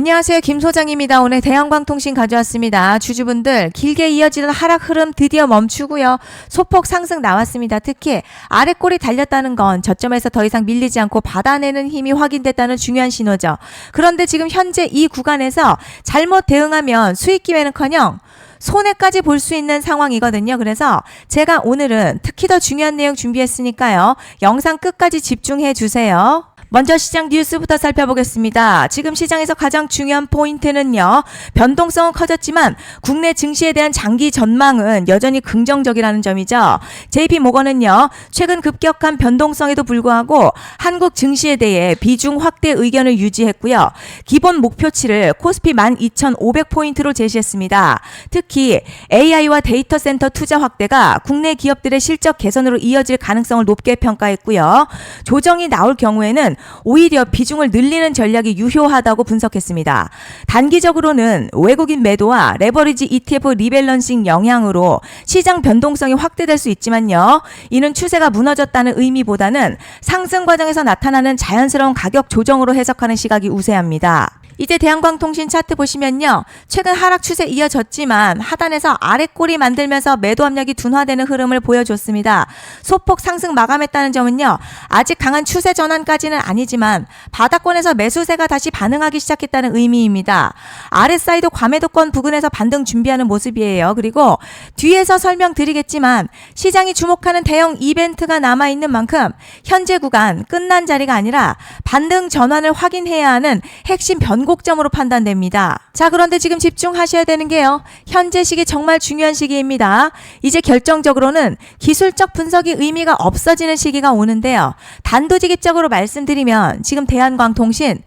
안녕하세요. 김 소장입니다. 오늘 대한광통신 가져왔습니다. 주주분들 길게 이어지던 하락 흐름 드디어 멈추고요. 소폭 상승 나왔습니다. 특히 아래 꼬리 달렸다는 건 저점에서 더 이상 밀리지 않고 받아내는 힘이 확인됐다는 중요한 신호죠. 그런데 지금 현재 이 구간에서 잘못 대응하면 수익 기회는커녕 손해까지 볼 수 있는 상황이거든요. 그래서 제가 오늘은 특히 더 중요한 내용 준비했으니까요. 영상 끝까지 집중해 주세요. 먼저 시장 뉴스부터 살펴보겠습니다. 지금 시장에서 가장 중요한 포인트는요. 변동성은 커졌지만 국내 증시에 대한 장기 전망은 여전히 긍정적이라는 점이죠. JP모건은요. 최근 급격한 변동성에도 불구하고 한국 증시에 대해 비중 확대 의견을 유지했고요. 기본 목표치를 코스피 12,500포인트로 제시했습니다. 특히 AI와 데이터 센터 투자 확대가 국내 기업들의 실적 개선으로 이어질 가능성을 높게 평가했고요. 조정이 나올 경우에는 오히려 비중을 늘리는 전략이 유효하다고 분석했습니다. 단기적으로는 외국인 매도와 레버리지 ETF 리밸런싱 영향으로 시장 변동성이 확대될 수 있지만요. 이는 추세가 무너졌다는 의미보다는 상승 과정에서 나타나는 자연스러운 가격 조정으로 해석하는 시각이 우세합니다. 이제 대한광통신 차트 보시면요. 최근 하락 추세 이어졌지만 하단에서 아래 꼬리 만들면서 매도 압력이 둔화되는 흐름을 보여줬습니다. 소폭 상승 마감했다는 점은요. 아직 강한 추세 전환까지는 아니지만 바닥권에서 매수세가 다시 반응하기 시작했다는 의미입니다. RSI도 과매도권 부근에서 반등 준비하는 모습이에요. 그리고 뒤에서 설명드리겠지만 시장이 주목하는 대형 이벤트가 남아있는 만큼 현재 구간 끝난 자리가 아니라 반등 전환을 확인해야 하는 핵심 변곡점으로 판단됩니다. 자, 그런데 지금 집중하셔야 되는 게요. 현재 시기 정말 중요한 시기입니다. 이제 결정적으로는 기술적 분석이 의미가 없어지는 시기가 오는데요. 단도직입적으로 말씀드리면 지금 대한광통신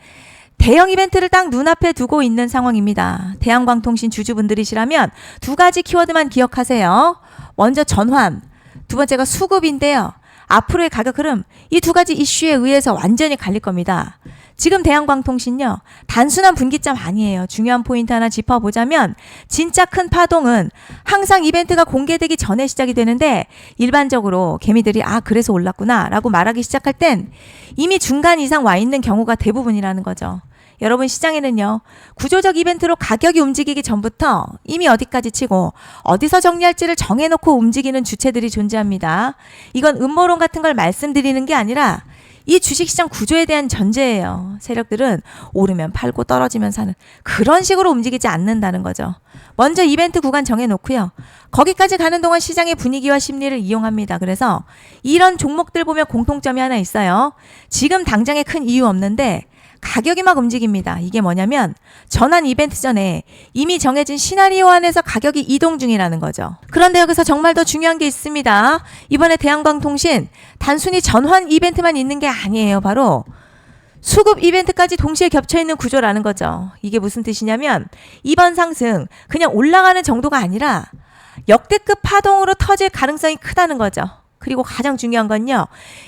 대형 이벤트를 딱 눈앞에 두고 있는 상황입니다. 대한광통신 주주분들이시라면 두 가지 키워드만 기억하세요. 먼저 전환, 두 번째가 수급인데요. 앞으로의 가격 흐름, 이 두 가지 이슈에 의해서 완전히 갈릴 겁니다. 지금 대한광통신요. 단순한 분기점 아니에요. 중요한 포인트 하나 짚어보자면 진짜 큰 파동은 항상 이벤트가 공개되기 전에 시작이 되는데 일반적으로 개미들이 그래서 올랐구나 라고 말하기 시작할 땐 이미 중간 이상 와 있는 경우가 대부분이라는 거죠. 여러분 시장에는요. 구조적 이벤트로 가격이 움직이기 전부터 이미 어디까지 치고 어디서 정리할지를 정해놓고 움직이는 주체들이 존재합니다. 이건 음모론 같은 걸 말씀드리는 게 아니라 이 주식시장 구조에 대한 전제예요. 세력들은 오르면 팔고 떨어지면 사는 그런 식으로 움직이지 않는다는 거죠. 먼저 이벤트 구간 정해놓고요. 거기까지 가는 동안 시장의 분위기와 심리를 이용합니다. 그래서 이런 종목들 보면 공통점이 하나 있어요. 지금 당장에 큰 이유 없는데 가격이 막 움직입니다. 이게 뭐냐면 전환 이벤트 전에 이미 정해진 시나리오 안에서 가격이 이동 중이라는 거죠. 그런데 여기서 정말 더 중요한 게 있습니다. 이번에 대한광통신 단순히 전환 이벤트만 있는 게 아니에요. 바로 수급 이벤트까지 동시에 겹쳐있는 구조라는 거죠. 이게 무슨 뜻이냐면 이번 상승 그냥 올라가는 정도가 아니라 역대급 파동으로 터질 가능성이 크다는 거죠. 그리고 가장 중요한 건요.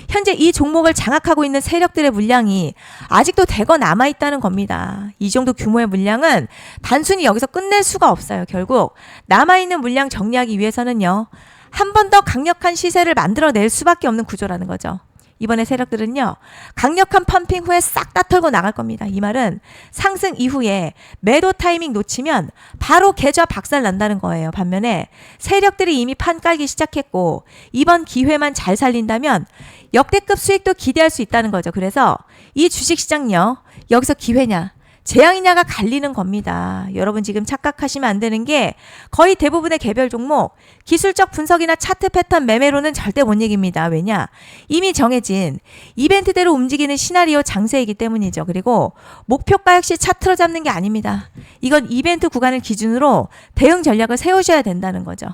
현재 이 종목을 장악하고 있는 세력들의 물량이 아직도 대거 남아있다는 겁니다. 이 정도 규모의 물량은 단순히 여기서 끝낼 수가 없어요. 결국 남아있는 물량 정리하기 위해서는요. 한 번 더 강력한 시세를 만들어낼 수밖에 없는 구조라는 거죠. 이번에 세력들은요. 강력한 펌핑 후에 싹 다 털고 나갈 겁니다. 이 말은 상승 이후에 매도 타이밍 놓치면 바로 계좌 박살 난다는 거예요. 반면에 세력들이 이미 판 깔기 시작했고 이번 기회만 잘 살린다면 역대급 수익도 기대할 수 있다는 거죠. 그래서 이 주식시장요. 여기서 기회냐 재앙이냐가 갈리는 겁니다. 여러분 지금 착각하시면 안 되는 게 거의 대부분의 개별 종목 기술적 분석이나 차트 패턴 매매로는 절대 못 이깁니다. 왜냐? 이미 정해진 이벤트대로 움직이는 시나리오 장세이기 때문이죠. 그리고 목표가 역시 차트로 잡는 게 아닙니다. 이건 이벤트 구간을 기준으로 대응 전략을 세우셔야 된다는 거죠.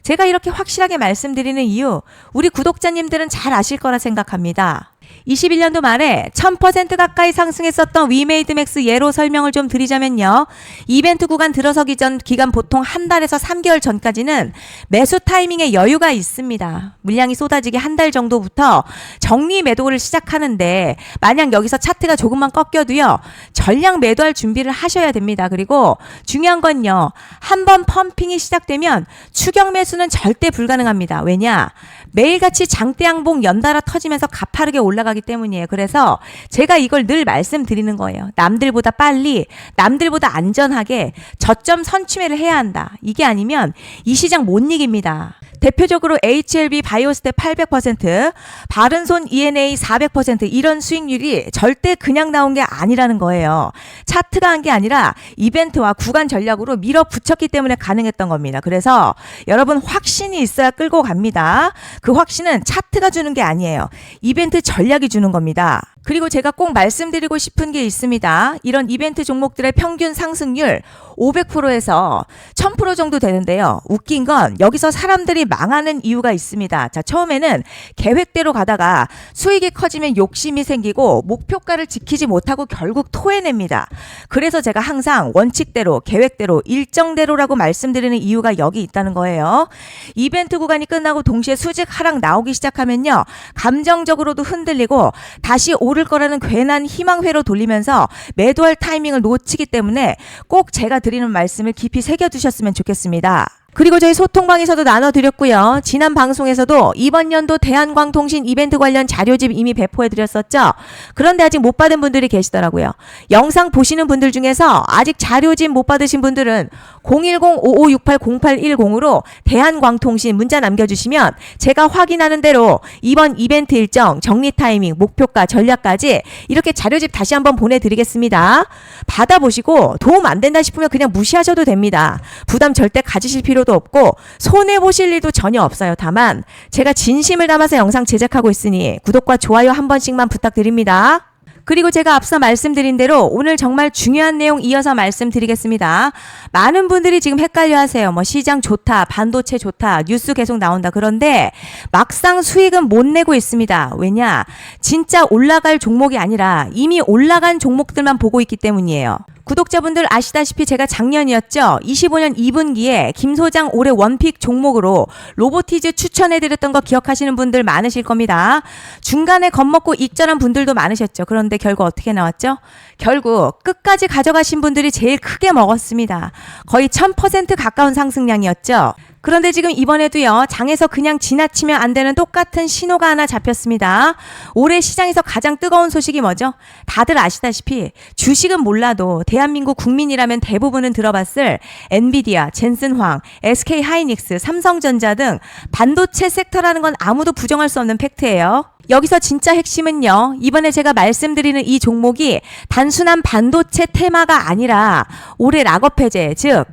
제가 이렇게 확실하게 말씀드리는 이유 우리 구독자님들은 잘 아실 거라 생각합니다. 21년도 말에 1000% 가까이 상승했었던 위메이드맥스 예로 설명을 좀 드리자면요. 이벤트 구간 들어서기 전 기간 보통 한 달에서 3개월 전까지는 매수 타이밍에 여유가 있습니다. 물량이 쏟아지기 한 달 정도부터 정리 매도를 시작하는데 만약 여기서 차트가 조금만 꺾여도요. 전량 매도할 준비를 하셔야 됩니다. 그리고 중요한 건요. 한번 펌핑이 시작되면 추격 매수는 절대 불가능합니다. 왜냐? 매일같이 장대양봉 연달아 터지면서 가파르게 올라가기 때문이에요. 그래서 제가 이걸 늘 말씀드리는 거예요. 남들보다 빨리, 남들보다 안전하게 저점 선취매를 해야 한다. 이게 아니면 이 시장 못 이깁니다. 대표적으로 HLB 바이오스텝 800%, 바른손 ENA 400% 이런 수익률이 절대 그냥 나온 게 아니라는 거예요. 차트가 한 게 아니라 이벤트와 구간 전략으로 밀어붙였기 때문에 가능했던 겁니다. 그래서 여러분 확신이 있어야 끌고 갑니다. 그 확신은 차트가 주는 게 아니에요. 이벤트 전략이 주는 겁니다. 그리고 제가 꼭 말씀드리고 싶은 게 있습니다. 이런 이벤트 종목들의 평균 상승률 500%에서 1000% 정도 되는데요. 웃긴 건 여기서 사람들이 망하는 이유가 있습니다. 자, 처음에는 계획대로 가다가 수익이 커지면 욕심이 생기고 목표가를 지키지 못하고 결국 토해냅니다. 그래서 제가 항상 원칙대로, 계획대로, 일정대로라고 말씀드리는 이유가 여기 있다는 거예요. 이벤트 구간이 끝나고 동시에 수직 하락 나오기 시작하면요. 감정적으로도 흔들리고 다시 오를 거라는 괜한 희망회로 돌리면서 매도할 타이밍을 놓치기 때문에 꼭 제가 드리는 말씀을 깊이 새겨두셨으면 좋겠습니다. 그리고 저희 소통방에서도 나눠드렸고요. 지난 방송에서도 이번 연도 대한광통신 이벤트 관련 자료집 이미 배포해드렸었죠. 그런데 아직 못 받은 분들이 계시더라고요. 영상 보시는 분들 중에서 아직 자료집 못 받으신 분들은 010-5568-0810으로 대한광통신 문자 남겨주시면 제가 확인하는 대로 이번 이벤트 일정, 정리 타이밍, 목표가, 전략까지 이렇게 자료집 다시 한번 보내드리겠습니다. 받아보시고 도움 안 된다 싶으면 그냥 무시하셔도 됩니다. 부담 절대 가지실 필요도 없고 손해보실 일도 전혀 없어요. 다만 제가 진심을 담아서 영상 제작하고 있으니 구독과 좋아요 한 번씩만 부탁드립니다. 그리고 제가 앞서 말씀드린 대로 오늘 정말 중요한 내용 이어서 말씀드리겠습니다. 많은 분들이 지금 헷갈려 하세요. 뭐 시장 좋다, 반도체 좋다, 뉴스 계속 나온다. 그런데 막상 수익은 못 내고 있습니다. 왜냐? 진짜 올라갈 종목이 아니라 이미 올라간 종목들만 보고 있기 때문이에요. 구독자분들 아시다시피 제가 작년이었죠. 25년 2분기에 김 소장 올해 원픽 종목으로 로보티즈 추천해드렸던 거 기억하시는 분들 많으실 겁니다. 중간에 겁먹고 익절한 분들도 많으셨죠. 그런데 결국 어떻게 나왔죠? 결국 끝까지 가져가신 분들이 제일 크게 먹었습니다. 거의 1000% 가까운 상승량이었죠. 그런데 지금 이번에도요. 장에서 그냥 지나치면 안 되는 똑같은 신호가 하나 잡혔습니다. 올해 시장에서 가장 뜨거운 소식이 뭐죠? 다들 아시다시피 주식은 몰라도 대한민국 국민이라면 대부분은 들어봤을 엔비디아, 젠슨황, SK하이닉스, 삼성전자 등 반도체 섹터라는 건 아무도 부정할 수 없는 팩트예요. 여기서 진짜 핵심은요. 이번에 제가 말씀드리는 이 종목이 단순한 반도체 테마가 아니라 올해 락업 해제, 즉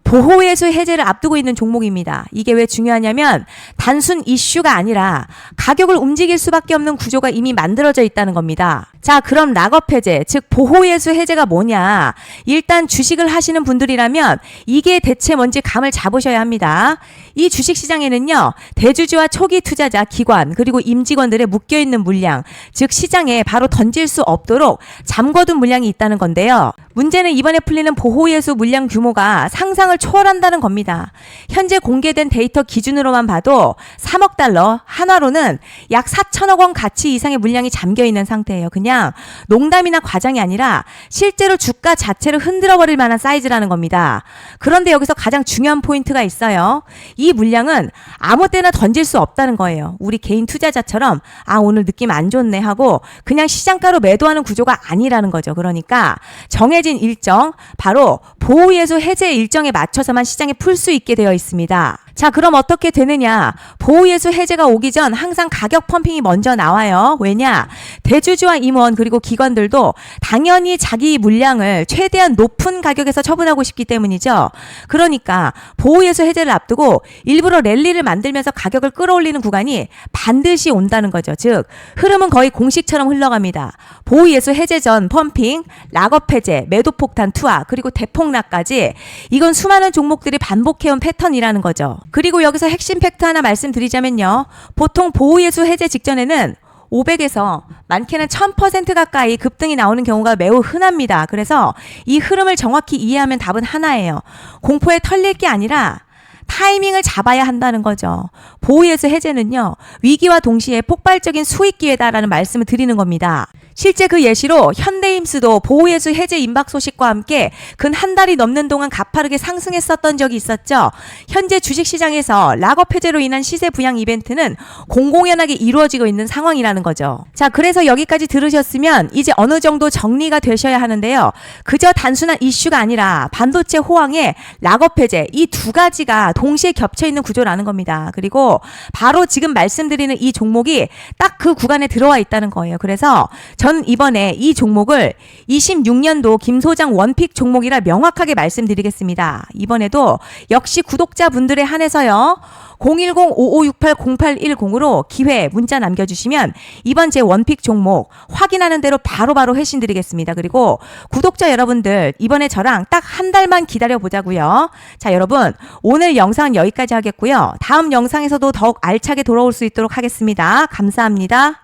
보호예수 해제를 앞두고 있는 종목입니다. 이게 왜 중요하냐면 단순 이슈가 아니라 가격을 움직일 수밖에 없는 구조가 이미 만들어져 있다는 겁니다. 자, 그럼 락업 해제, 즉 보호예수 해제가 뭐냐? 일단 주식을 하시는 분들이라면 이게 대체 뭔지 감을 잡으셔야 합니다. 이 주식시장에는요. 대주주와 초기 투자자, 기관, 그리고 임직원들의 묶여있는 물량, 즉 시장에 바로 던질 수 없도록 잠궈둔 물량이 있다는 건데요. 문제는 이번에 풀리는 보호예수 물량 규모가 상상을 초월한다는 겁니다. 현재 공개된 데이터 기준으로만 봐도 3억 달러, 한화로는 약 4천억 원 가치 이상의 물량이 잠겨있는 상태예요. 그냥 농담이나 과장이 아니라 실제로 주가 자체를 흔들어버릴 만한 사이즈라는 겁니다. 그런데 여기서 가장 중요한 포인트가 있어요. 이 물량은 아무 때나 던질 수 없다는 거예요. 우리 개인 투자자처럼 오늘 느낌 안 좋네 하고 그냥 시장가로 매도하는 구조가 아니라는 거죠. 그러니까 정해진 일정, 바로 보호예수 해제 일정에 맞춰서만 시장에 풀 수 있게 되어 있습니다. 자, 그럼 어떻게 되느냐? 보호예수 해제가 오기 전 항상 가격 펌핑이 먼저 나와요. 왜냐? 대주주와 임원 그리고 기관들도 당연히 자기 물량을 최대한 높은 가격에서 처분하고 싶기 때문이죠. 그러니까 보호예수 해제를 앞두고 일부러 랠리를 만들면서 가격을 끌어올리는 구간이 반드시 온다는 거죠. 즉 흐름은 거의 공식처럼 흘러갑니다. 보호예수 해제 전 펌핑, 락업 해제, 매도폭탄 투하, 그리고 대폭락까지 이건 수많은 종목들이 반복해온 패턴이라는 거죠. 그리고 여기서 핵심 팩트 하나 말씀드리자면요. 보통 보호예수 해제 직전에는 500에서 많게는 1000% 가까이 급등이 나오는 경우가 매우 흔합니다. 그래서 이 흐름을 정확히 이해하면 답은 하나예요. 공포에 털릴 게 아니라 타이밍을 잡아야 한다는 거죠. 보호예수 해제는요. 위기와 동시에 폭발적인 수익 기회다라는 말씀을 드리는 겁니다. 실제 그 예시로 현대임스도 보호예수 해제 임박 소식과 함께 근 한 달이 넘는 동안 가파르게 상승했었던 적이 있었죠. 현재 주식시장에서 락업 해제로 인한 시세 부양 이벤트는 공공연하게 이루어지고 있는 상황이라는 거죠. 자, 그래서 여기까지 들으셨으면 이제 어느 정도 정리가 되셔야 하는데요. 그저 단순한 이슈가 아니라 반도체 호황에 락업 해제 이 두 가지가 동시에 겹쳐 있는 구조라는 겁니다. 그리고 바로 지금 말씀드리는 이 종목이 딱 그 구간에 들어와 있다는 거예요. 그래서 전 이번에 이 종목을 26년도 김 소장 원픽 종목이라 명확하게 말씀드리겠습니다. 이번에도 역시 구독자분들에 한해서요. 010-5568-0810으로 기회 문자 남겨주시면 이번 제 원픽 종목 확인하는 대로 바로바로 회신 드리겠습니다. 그리고 구독자 여러분들 이번에 저랑 딱 한 달만 기다려보자고요. 자, 여러분 오늘 영상은 여기까지 하겠고요. 다음 영상에서도 더욱 알차게 돌아올 수 있도록 하겠습니다. 감사합니다.